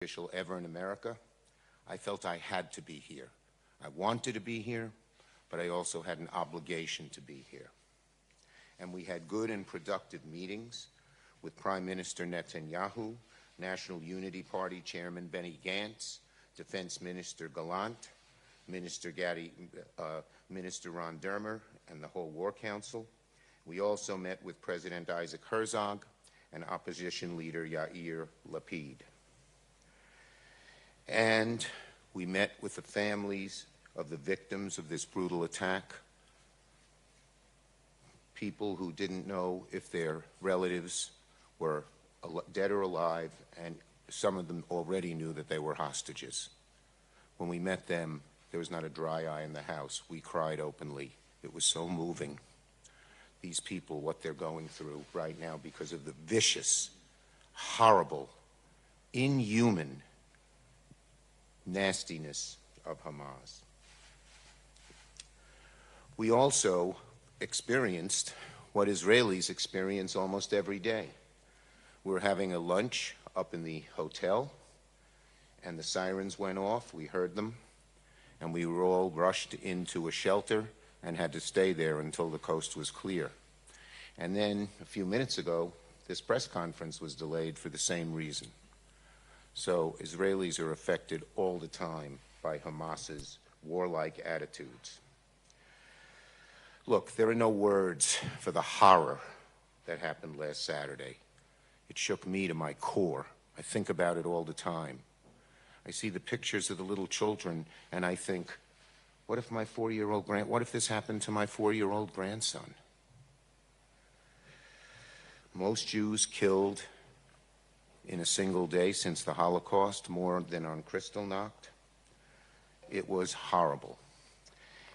official ever in America, I felt I had to be here. I wanted to be here, but I also had an obligation to be here. And we had good and productive meetings with Prime Minister Netanyahu, National Unity Party Chairman Benny Gantz, Defense Minister Gallant, Minister Ron Dermer, and the whole War Council. We also met with President Isaac Herzog and opposition leader Yair Lapid. And we met with the families of the victims of this brutal attack, people who didn't know if their relatives were dead or alive, and some of them already knew that they were hostages. When we met them, there was not a dry eye in the house. We cried openly. It was so moving. These people, what they're going through right now because of the vicious, horrible, inhuman nastiness of Hamas. We also experienced what Israelis experience almost every day. We're having a lunch up in the hotel, and the sirens went off. We heard them, and we were all rushed into a shelter and had to stay there until the coast was clear. And then a few minutes ago, this press conference was delayed for the same reason. So Israelis are affected all the time by Hamas's warlike attitudes. Look, there are no words for the horror that happened last Saturday. It shook me to my core. I think about it all the time. I see the pictures of the little children, and I think, what if this happened to my 4-year-old grandson? Most Jews killed in a single day since the Holocaust, more than on Kristallnacht. It was horrible.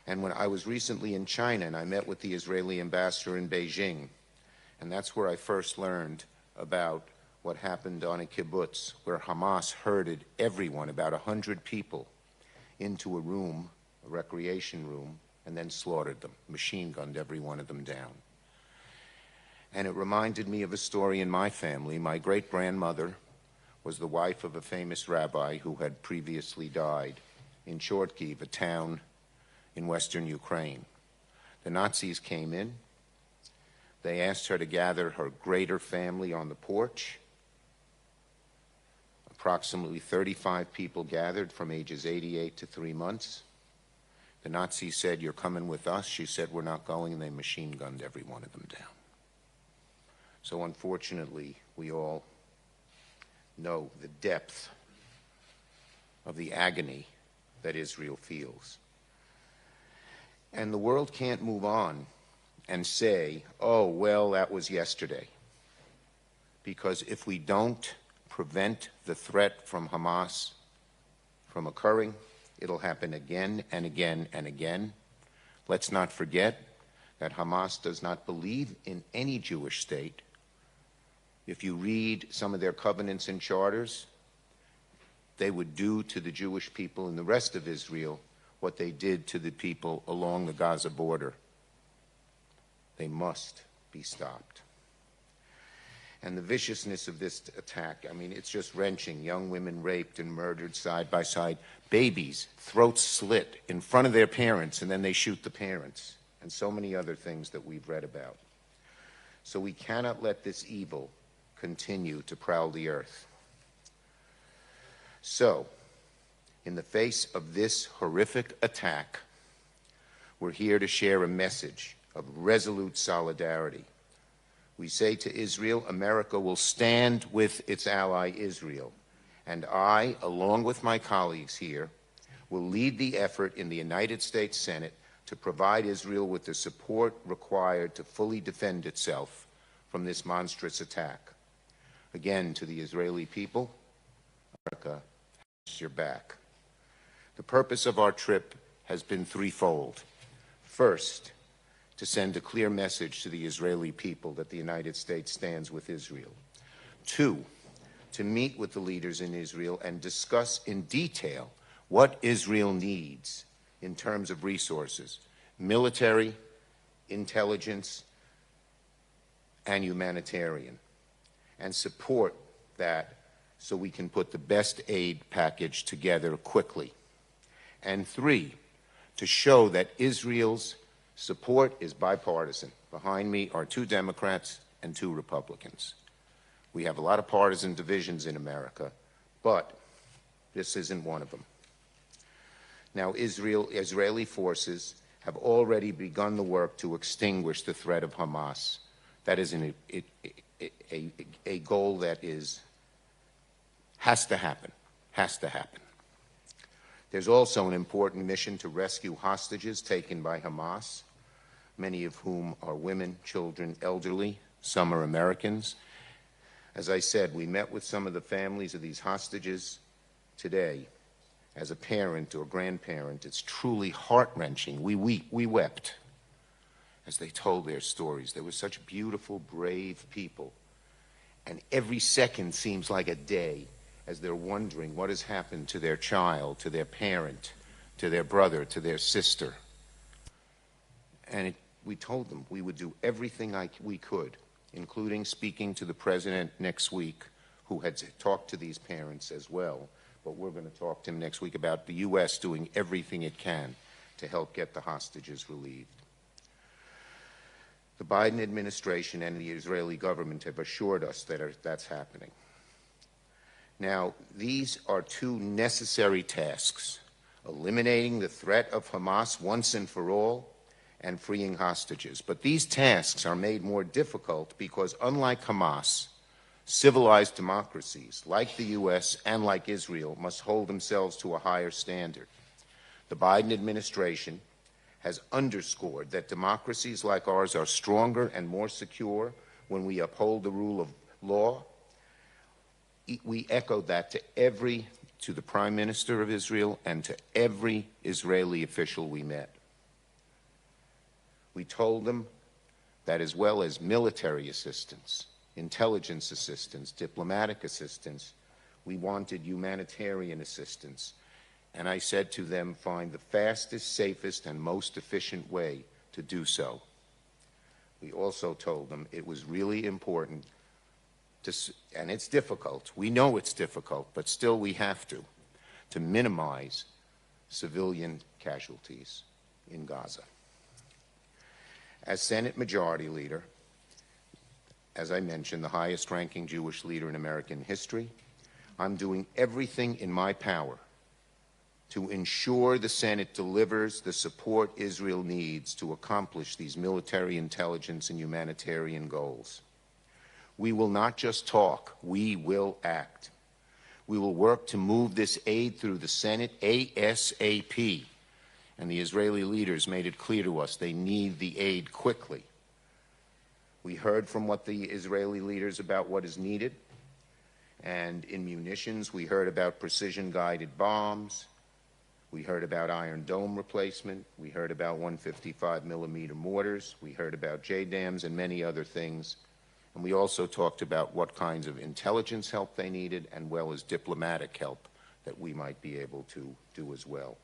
And when I was recently in China, and I met with the Israeli ambassador in Beijing, and that's where I first learned about what happened on a kibbutz, where Hamas herded everyone, about 100 people, into a room, a recreation room, and then slaughtered them, machine-gunned every one of them down. And it reminded me of a story in my family. My great-grandmother was the wife of a famous rabbi who had previously died in Chortkiv, a town in western Ukraine. The Nazis came in. They asked her to gather her greater family on the porch. Approximately 35 people gathered from ages 88 to 3 months. The Nazis said, "You're coming with us." She said, "We're not going," and they machine-gunned every one of them down. So unfortunately, we all know the depth of the agony that Israel feels. And the world can't move on and say, "Oh, well, that was yesterday." Because if we don't prevent the threat from Hamas from occurring, it'll happen again and again and again. Let's not forget that Hamas does not believe in any Jewish state. If you read some of their covenants and charters, they would do to the Jewish people in the rest of Israel what they did to the people along the Gaza border. They must be stopped. And the viciousness of this attack, I mean, it's just wrenching. Young women raped and murdered side by side. Babies, throats slit in front of their parents, and then they shoot the parents. And so many other things that we've read about. So we cannot let this evil continue to prowl the earth. So, in the face of this horrific attack, we're here to share a message of resolute solidarity. We say to Israel, America will stand with its ally Israel, and I, along with my colleagues here, will lead the effort in the United States Senate to provide Israel with the support required to fully defend itself from this monstrous attack. Again, to the Israeli people, America has your back. The purpose of our trip has been threefold. First, to send a clear message to the Israeli people that the United States stands with Israel. 2, to meet with the leaders in Israel and discuss in detail what Israel needs in terms of resources, military, intelligence, and humanitarian, and support that so we can put the best aid package together quickly. And 3, to show that Israel's support is bipartisan. Behind me are 2 Democrats and 2 Republicans. We have a lot of partisan divisions in America, but this isn't one of them. Now, Israeli forces have already begun the work to extinguish the threat of Hamas. That is a goal that has to happen, There's also an important mission to rescue hostages taken by Hamas, many of whom are women, children, elderly. Some are Americans. As I said, we met with some of the families of these hostages today. As a parent or grandparent, it's truly heart-wrenching. We wept as they told their stories. They were such beautiful, brave people. And every second seems like a day as they're wondering what has happened to their child, to their parent, to their brother, to their sister. And we told them we would do everything we could, including speaking to the president next week, who had talked to these parents as well. But we're going to talk to him next week about the U.S. doing everything it can to help get the hostages relieved. The Biden administration and the Israeli government have assured us that that's happening. Now, these are 2 necessary tasks: eliminating the threat of Hamas once and for all, and freeing hostages. But these tasks are made more difficult because, unlike Hamas, civilized democracies like the U.S. and like Israel must hold themselves to a higher standard. The Biden administration has underscored that democracies like ours are stronger and more secure when we uphold the rule of law. We echoed that to the Prime Minister of Israel and to every Israeli official we met. We told them that as well as military assistance, intelligence assistance, diplomatic assistance, we wanted humanitarian assistance. And I said to them, find the fastest, safest, and most efficient way to do so. We also told them it was really important and it's difficult. We know it's difficult, but still we have to minimize civilian casualties in Gaza. As Senate Majority Leader, as I mentioned, the highest-ranking Jewish leader in American history, I'm doing everything in my power to ensure the Senate delivers the support Israel needs to accomplish these military, intelligence, and humanitarian goals. We will not just talk, we will act. We will work to move this aid through the Senate ASAP. And the Israeli leaders made it clear to us they need the aid quickly. We heard from the Israeli leaders about what is needed. And in munitions, we heard about precision-guided bombs. We heard about Iron Dome replacement. We heard about 155-millimeter mortars. We heard about JDAMs and many other things. And we also talked about what kinds of intelligence help they needed, as well as diplomatic help that we might be able to do as well.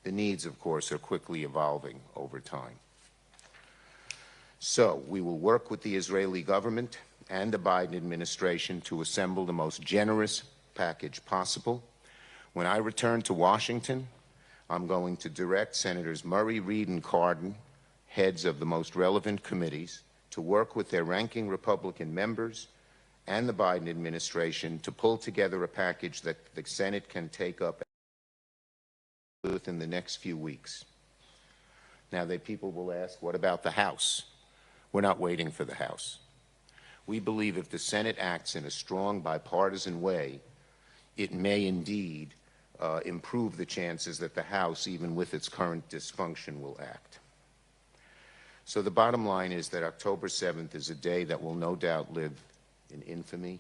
The needs, of course, are quickly evolving over time. So we will work with the Israeli government and the Biden administration to assemble the most generous package possible. When I return to Washington, I'm going to direct Senators Murray, Reid, and Cardin, heads of the most relevant committees, to work with their ranking Republican members and the Biden administration to pull together a package that the Senate can take up within the next few weeks. Now, people will ask, what about the House? We're not waiting for the House. We believe if the Senate acts in a strong bipartisan way, it may indeed improve the chances that the House, even with its current dysfunction, will act. So the bottom line is that October 7th is a day that will no doubt live in infamy.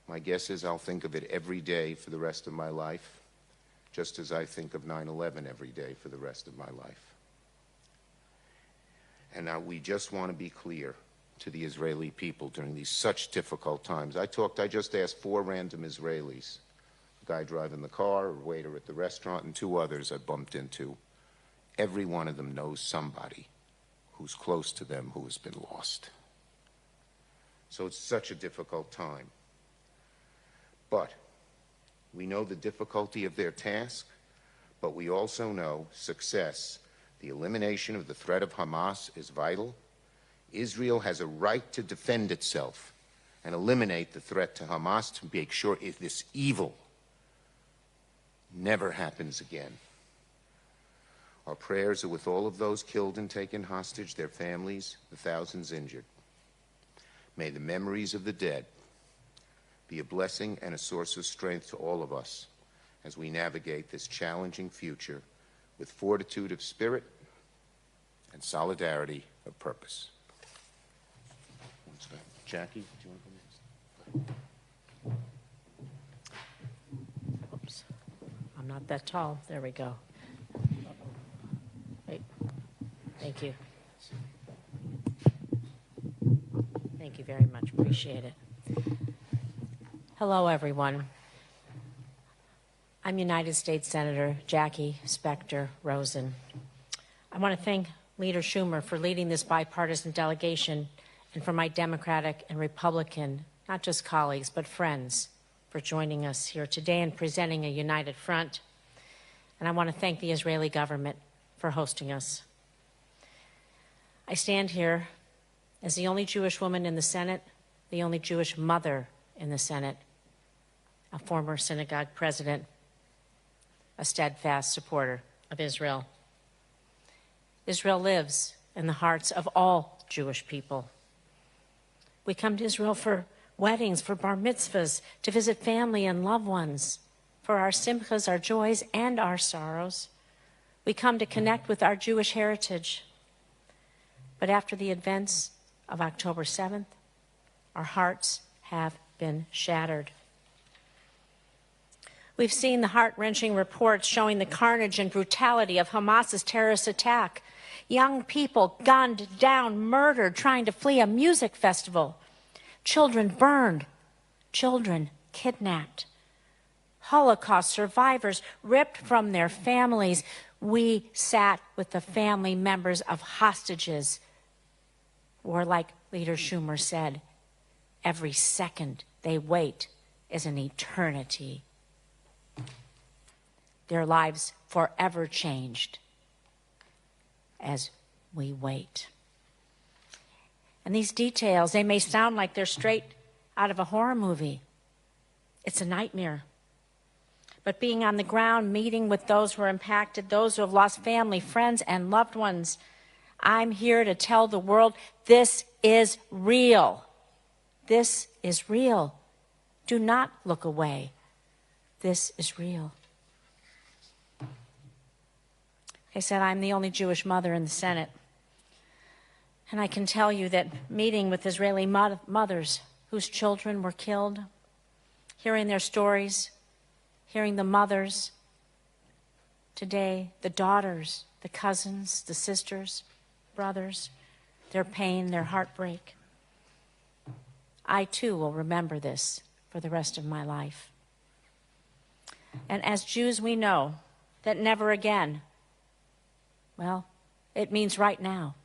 My guess is I'll think of it every day for the rest of my life, just as I think of 9/11 every day for the rest of my life. And now we just want to be clear to the Israeli people during these such difficult times. I just asked 4 random Israelis, a guy driving the car, a waiter at the restaurant, and 2 others I bumped into. Every one of them knows somebody who's close to them who has been lost. So it's such a difficult time. But we know the difficulty of their task, but we also know success. The elimination of the threat of Hamas is vital. Israel has a right to defend itself and eliminate the threat to Hamas to make sure if this evil never happens again. Our prayers are with all of those killed and taken hostage, their families, the thousands injured. May the memories of the dead be a blessing and a source of strength to all of us as we navigate this challenging future with fortitude of spirit and solidarity of purpose. Jackie, do you want to go next? Oops, I'm not that tall. There we go. Wait. Thank you. Thank you very much. Appreciate it. Hello, everyone. I'm United States Senator Jacky Rosen. I want to thank Leader Schumer for leading this bipartisan delegation and for my Democratic and Republican, not just colleagues, but friends, for joining us here today and presenting a united front. And I want to thank the Israeli government for hosting us. I stand here as the only Jewish woman in the Senate, the only Jewish mother in the Senate, a former synagogue president, a steadfast supporter of Israel. Israel lives in the hearts of all Jewish people. We come to Israel for weddings, for bar mitzvahs, to visit family and loved ones, for our simchas, our joys, and our sorrows. We come to connect with our Jewish heritage. But after the events of October 7th, our hearts have been shattered. We've seen the heart-wrenching reports showing the carnage and brutality of Hamas's terrorist attack. Young people gunned down, murdered, trying to flee a music festival. Children burned. Children kidnapped. Holocaust survivors ripped from their families. We sat with the family members of hostages, or like Leader Schumer said, every second they wait is an eternity. Their lives forever changed as we wait. And these details, they may sound like they're straight out of a horror movie. It's a nightmare. But being on the ground, meeting with those who are impacted, those who have lost family, friends, and loved ones, I'm here to tell the world this is real. This is real. Do not look away. This is real. I said I'm the only Jewish mother in the Senate. And I can tell you that meeting with Israeli mothers whose children were killed, hearing their stories, hearing the mothers today, the daughters, the cousins, the sisters, brothers, their pain, their heartbreak. I too will remember this for the rest of my life. And as Jews, we know that never again, well, it means right now.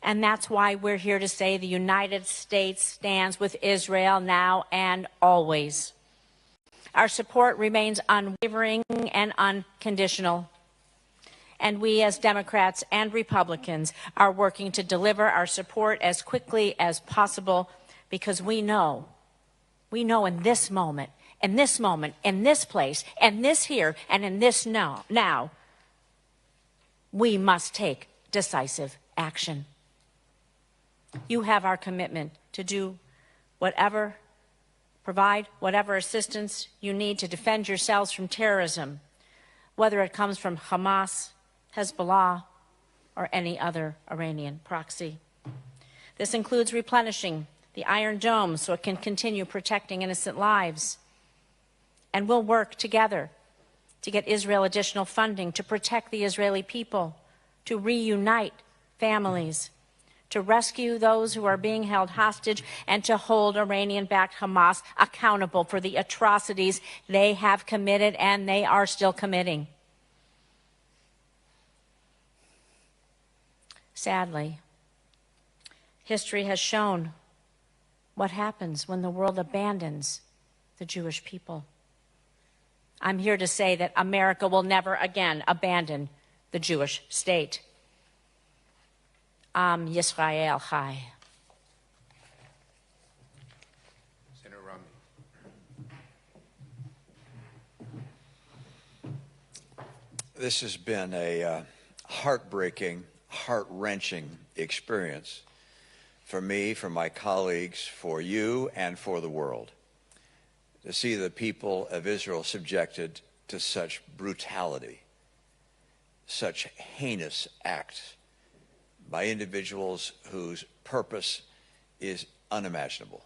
And that's why we're here to say the United States stands with Israel now and always. Our support remains unwavering and unconditional. And we as Democrats and Republicans are working to deliver our support as quickly as possible because we know in this moment, in this place, and this here, and in this now, we must take decisive action. You have our commitment to do whatever, provide whatever assistance you need to defend yourselves from terrorism, whether it comes from Hamas, Hezbollah, or any other Iranian proxy. This includes replenishing the Iron Dome so it can continue protecting innocent lives. And we'll work together to get Israel additional funding to protect the Israeli people, to reunite families, to rescue those who are being held hostage, and to hold Iranian-backed Hamas accountable for the atrocities they have committed and they are still committing. Sadly, history has shown what happens when the world abandons the Jewish people. I'm here to say that America will never again abandon the Jewish state. Am Yisrael Chai. Senator Romney. This has been a heartbreaking, heart-wrenching experience for me, for my colleagues, for you, and for the world, to see the people of Israel subjected to such brutality, such heinous acts by individuals whose purpose is unimaginable.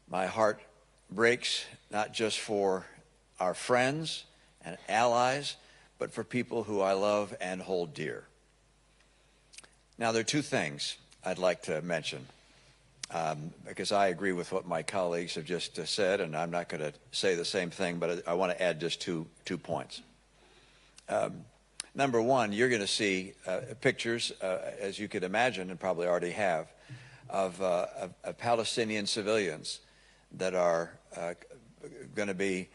My heart breaks not just for our friends and allies, but for people who I love and hold dear. Now, there are two things I'd like to mention, because I agree with what my colleagues have just said, and I'm not going to say the same thing, but I want to add just two points. Number one, you're going to see pictures, as you could imagine and probably already have, of Palestinian civilians that are going to be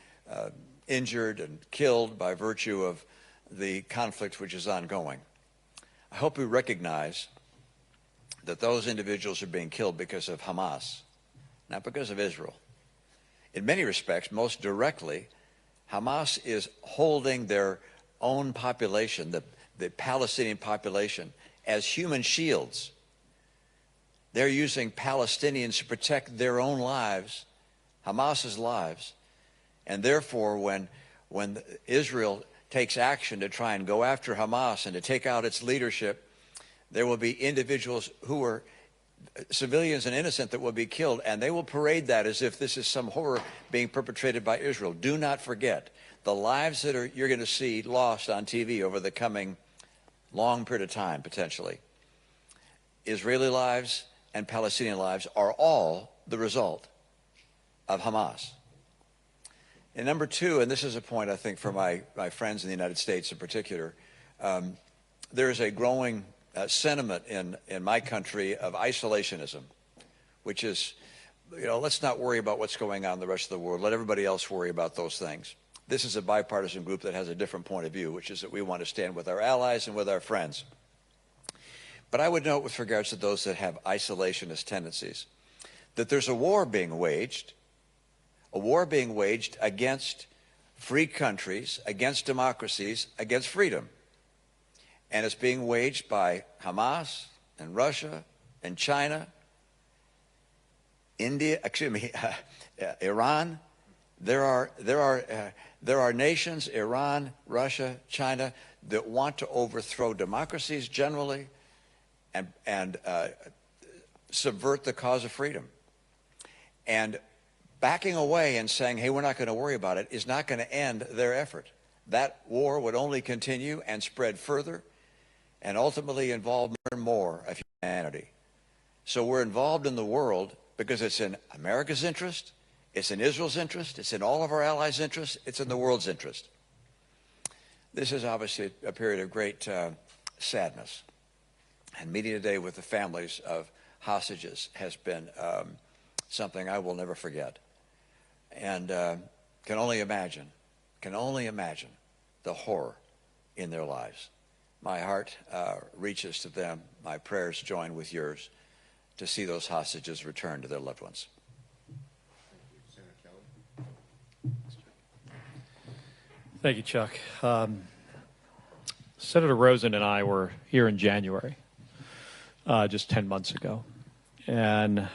injured and killed by virtue of the conflict which is ongoing. I hope we recognize that those individuals are being killed because of Hamas, not because of Israel. In many respects, most directly, Hamas is holding their own population, the Palestinian population, as human shields. They're using Palestinians to protect their own lives, Hamas's lives, and therefore when Israel takes action to try and go after Hamas and to take out its leadership, there will be individuals who are civilians and innocent that will be killed, and they will parade that as if this is some horror being perpetrated by Israel. Do not forget the lives that you're going to see lost on TV over the coming long period of time, potentially. Israeli lives and Palestinian lives are all the result of Hamas. And number two, and this is a point I think for my friends in the United States in particular, there is a growing sentiment in my country of isolationism, which is, let's not worry about what's going on in the rest of the world. Let everybody else worry about those things. This is a bipartisan group that has a different point of view, which is that we want to stand with our allies and with our friends. But I would note with regards to those that have isolationist tendencies, that there's a war being waged against free countries, against democracies, against freedom. And it's being waged by Hamas and Russia and China, Iran. There are nations, Iran, Russia, China, that want to overthrow democracies generally and subvert the cause of freedom. And backing away and saying, hey, we're not going to worry about it, is not going to end their effort. That war would only continue and spread further and ultimately involve more and more of humanity. So we're involved in the world because it's in America's interest, it's in Israel's interest, it's in all of our allies' interest, it's in the world's interest. This is obviously a period of great sadness. And meeting today with the families of hostages has been something I will never forget. And can only imagine the horror in their lives. My heart reaches to them. My prayers join with yours to see those hostages return to their loved ones. Thank you, Chuck. Senator Rosen and I were here in January, just 10 months ago. And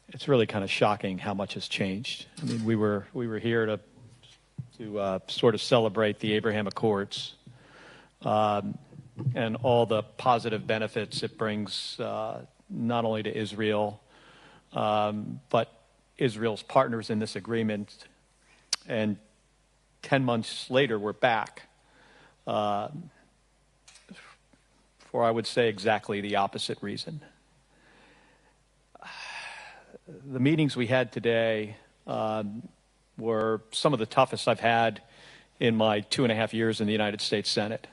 it's really kind of shocking how much has changed. I mean, we were here to sort of celebrate the Abraham Accords and all the positive benefits it brings not only to Israel, but Israel's partners in this agreement. And 10 months later, we're back for, I would say, exactly the opposite reason. The meetings we had today were some of the toughest I've had in my 2.5 years in the United States Senate.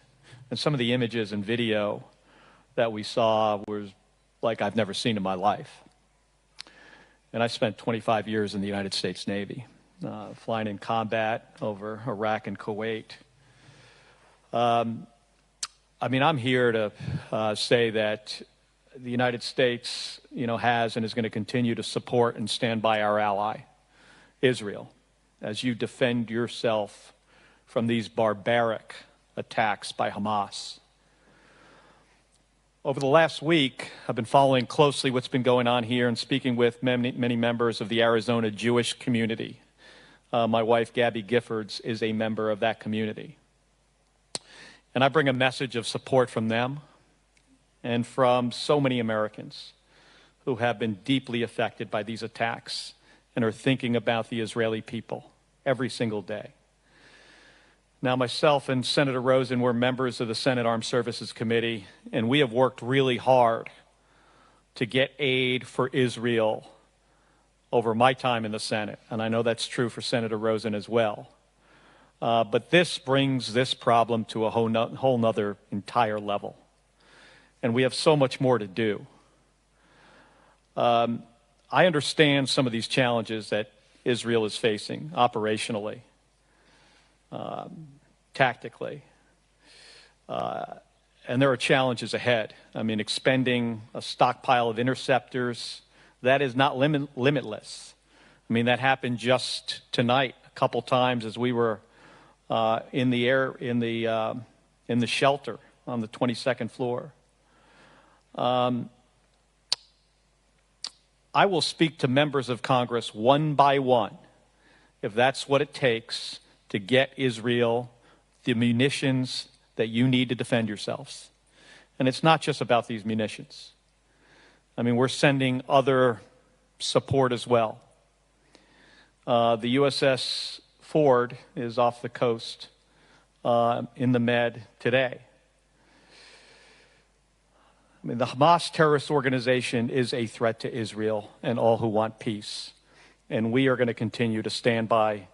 And some of the images and video that we saw was like I've never seen in my life. and I spent 25 years in the United States Navy, flying in combat over Iraq and Kuwait. I mean, I'm here to say that the United States, has and is going to continue to support and stand by our ally, Israel, as you defend yourself from these barbaric attacks by Hamas. Over the last week, I've been following closely what's been going on here and speaking with many members of the Arizona Jewish community. My wife, Gabby Giffords, is a member of that community. And I bring a message of support from them and from so many Americans who have been deeply affected by these attacks and are thinking about the Israeli people every single day. Now, myself and Senator Rosen were members of the Senate Armed Services Committee, and we have worked really hard to get aid for Israel over my time in the Senate, and I know that's true for Senator Rosen as well. But this brings this problem to a whole nother entire level. And we have so much more to do. I understand some of these challenges that Israel is facing operationally, tactically. And there are challenges ahead. I mean, expending a stockpile of interceptors, that is not limitless. I mean, that happened just tonight a couple times as we were in the shelter on the 22nd floor. I will speak to members of Congress one by one, if that's what it takes to get Israel the munitions that you need to defend yourselves. And it's not just about these munitions. I mean, we're sending other support as well. The USS Ford is off the coast in the Med today. I mean, the Hamas terrorist organization is a threat to Israel and all who want peace. And we are going to continue to stand by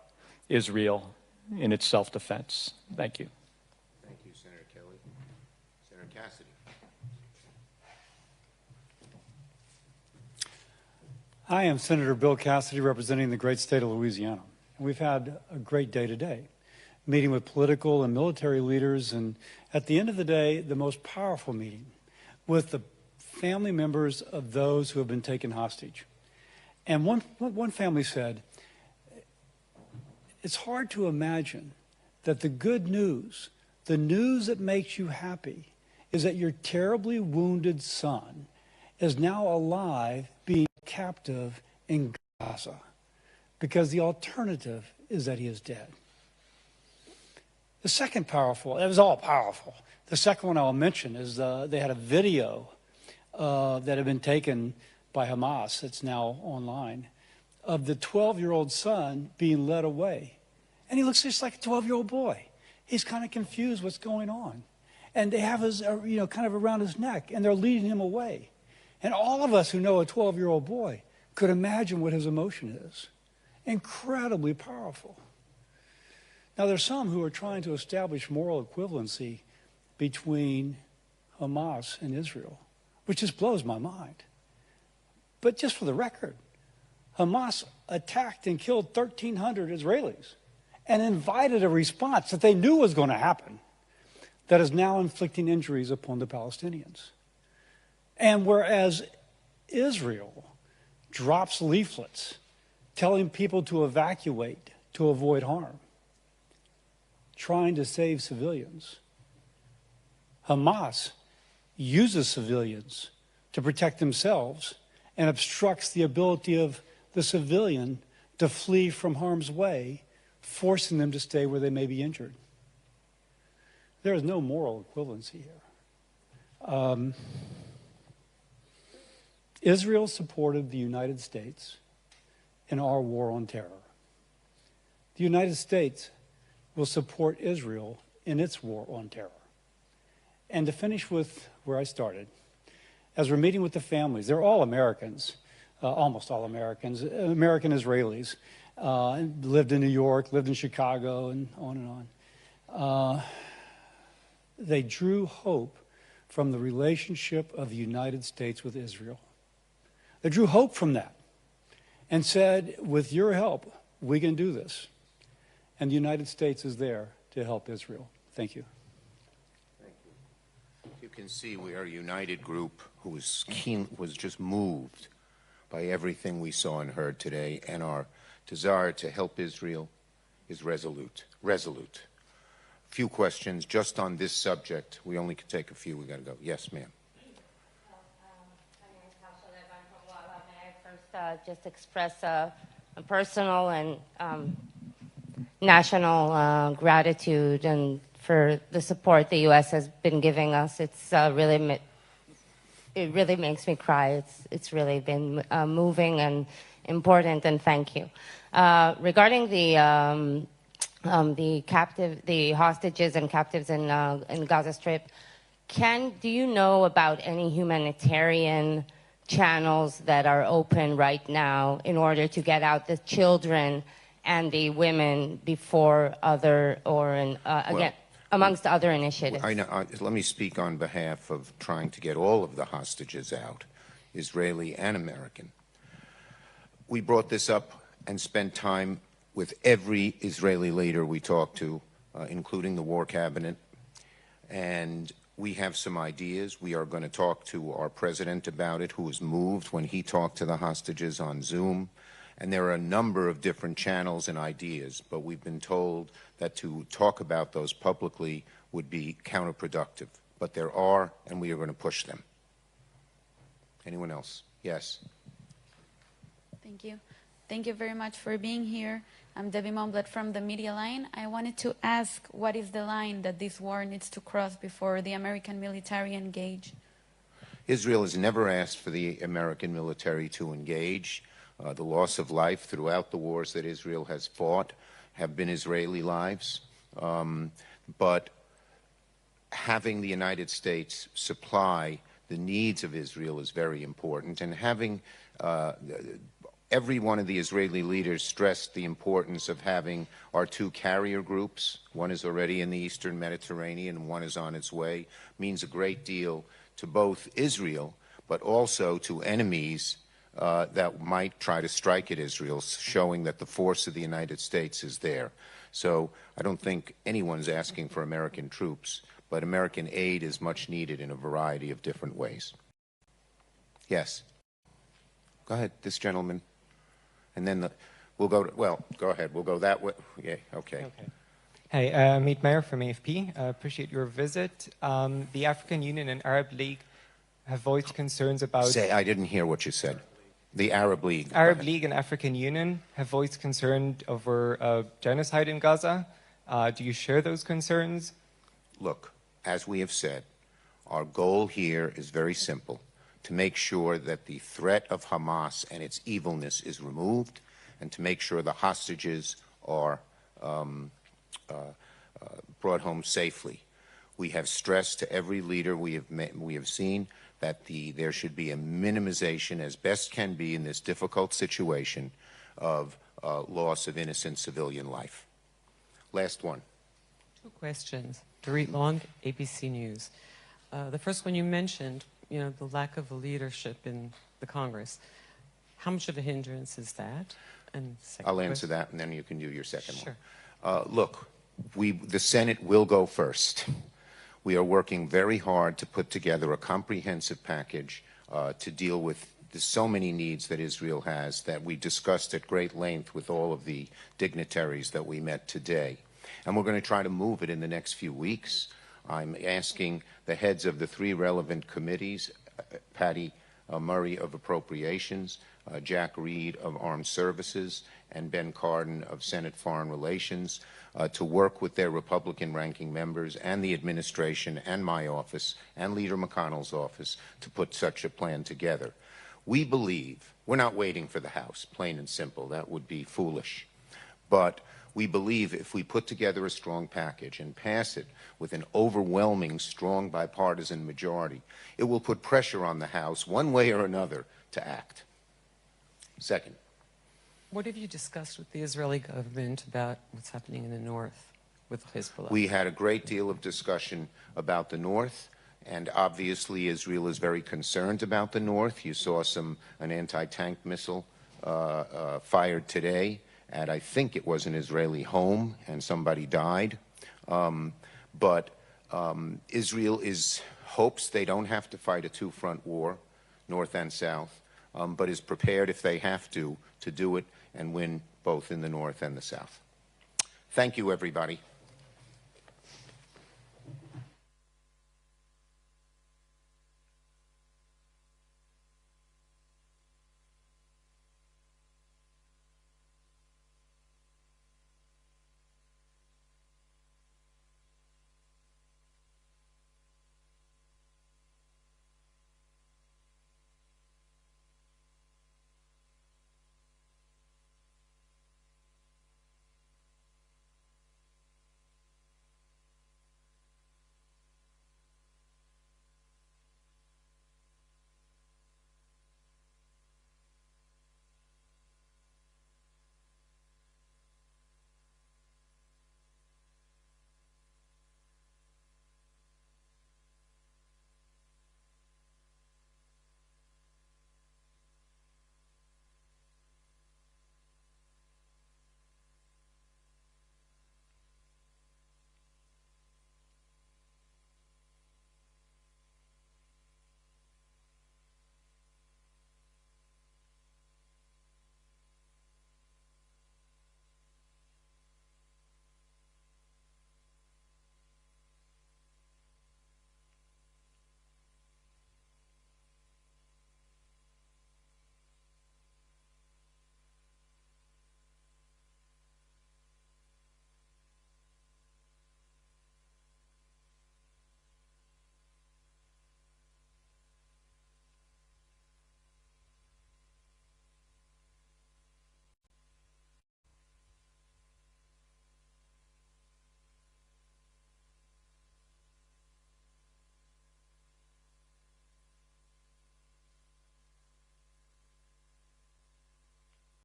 Israel in its self-defense. Thank you. Thank you, Senator Kelly. Senator Cassidy. I am Senator Bill Cassidy, representing the great state of Louisiana. We've had a great day today, meeting with political and military leaders, and at the end of the day, the most powerful meeting with the family members of those who have been taken hostage. And one family said, it's hard to imagine that the good news, the news that makes you happy, is that your terribly wounded son is now alive, being captive in Gaza, because the alternative is that he is dead. The second powerful, it was all powerful. The second one I'll mention is they had a video that had been taken by Hamas, it's now online, of the 12-year-old son being led away. And he looks just like a 12-year-old boy. He's kind of confused what's going on. And they have his, kind of around his neck, and they're leading him away. And all of us who know a 12-year-old boy could imagine what his emotion is. Incredibly powerful. Now, there's some who are trying to establish moral equivalency between Hamas and Israel, which just blows my mind. But just for the record, Hamas attacked and killed 1,300 Israelis and invited a response that they knew was going to happen that is now inflicting injuries upon the Palestinians. And whereas Israel drops leaflets telling people to evacuate to avoid harm, trying to save civilians, Hamas uses civilians to protect themselves and obstructs the ability of the civilian to flee from harm's way, forcing them to stay where they may be injured. There is no moral equivalency here. Israel supported the United States in our war on terror. The United States will support Israel in its war on terror. And to finish with where I started, as we're meeting with the families, they're all Americans, almost all Americans, American Israelis, lived in New York, lived in Chicago, and on and on. They drew hope from the relationship of the United States with Israel. They drew hope from that. and said, with your help, we can do this. And the United States is there to help Israel. Thank you. You can see we are a united group who was just moved by everything we saw and heard today, and our desire to help Israel is resolute. Resolute. Few questions just on this subject. We only can take a few. We got to go. Yes, ma'am. Just express a personal and national gratitude and for the support the U.S. has been giving us. It's it really makes me cry. It's really been moving and important, and thank you. Regarding the hostages and captives in Gaza Strip, do you know about any humanitarian channels that are open right now in order to get out the children and the women before amongst other initiatives? I know, let me speak on behalf of trying to get all of the hostages out, Israeli and American. We brought this up and spent time with every Israeli leader we talked to, including the War Cabinet, and we have some ideas. We are going to talk to our president about it, who was moved when he talked to the hostages on Zoom. And there are a number of different channels and ideas, but we've been told that to talk about those publicly would be counterproductive. But there are, and we are going to push them. Anyone else? Yes. Thank you. Thank you very much for being here. I'm Debbie Momblet from the Media Line. I wanted to ask, what is the line that this war needs to cross before the American military engage? Israel has never asked for the American military to engage. The loss of life throughout the wars that Israel has fought have been Israeli lives. But having the United States supply the needs of Israel is very important. And having every one of the Israeli leaders stressed the importance of having our two carrier groups. One is already in the Eastern Mediterranean and one is on its way. Means a great deal to both Israel, but also to enemies that might try to strike at Israel, showing that the force of the United States is there. So I don't think anyone's asking for American troops, but American aid is much needed in a variety of different ways. Yes. Go ahead, this gentleman. And then we'll go to, well, go ahead. We'll go that way. Yeah, okay. Hey, Mitt from AFP. Appreciate your visit. The African Union and Arab League have voiced concerns about... I didn't hear what you said. The Arab League. Arab League and African Union have voiced concern over genocide in Gaza. Do you share those concerns? Look, as we have said, our goal here is very simple: to make sure that the threat of Hamas and its evilness is removed, and to make sure the hostages are brought home safely. We have stressed to every leader we have seen that there should be a minimization as best can be in this difficult situation of loss of innocent civilian life. Last one. Two questions. Dorit Long, ABC News. The first one, you mentioned, the lack of leadership in the Congress. How much of a hindrance is that? And I'll answer that, and then you can do your second Sure. one. Look, the Senate will go first. We are working very hard to put together a comprehensive package to deal with so many needs that Israel has that we discussed at great length with all of the dignitaries that we met today. And we're going to try to move it in the next few weeks. I'm asking the heads of the three relevant committees, Patty Murray of Appropriations, Jack Reed of Armed Services, and Ben Cardin of Senate Foreign Relations, to work with their Republican ranking members and the administration and my office and Leader McConnell's office to put such a plan together. We believe, we're not waiting for the House, plain and simple. That would be foolish. But we believe if we put together a strong package and pass it with an overwhelming, strong bipartisan majority, it will put pressure on the House, one way or another, to act. Second. What have you discussed with the Israeli government about what's happening in the north with Hezbollah? We had a great deal of discussion about the north, and obviously Israel is very concerned about the north. You saw an anti-tank missile fired today at, I think it was an Israeli home, and somebody died. But Israel hopes they don't have to fight a two-front war, north and south, but is prepared if they have to do it and win both in the north and the south. Thank you, everybody.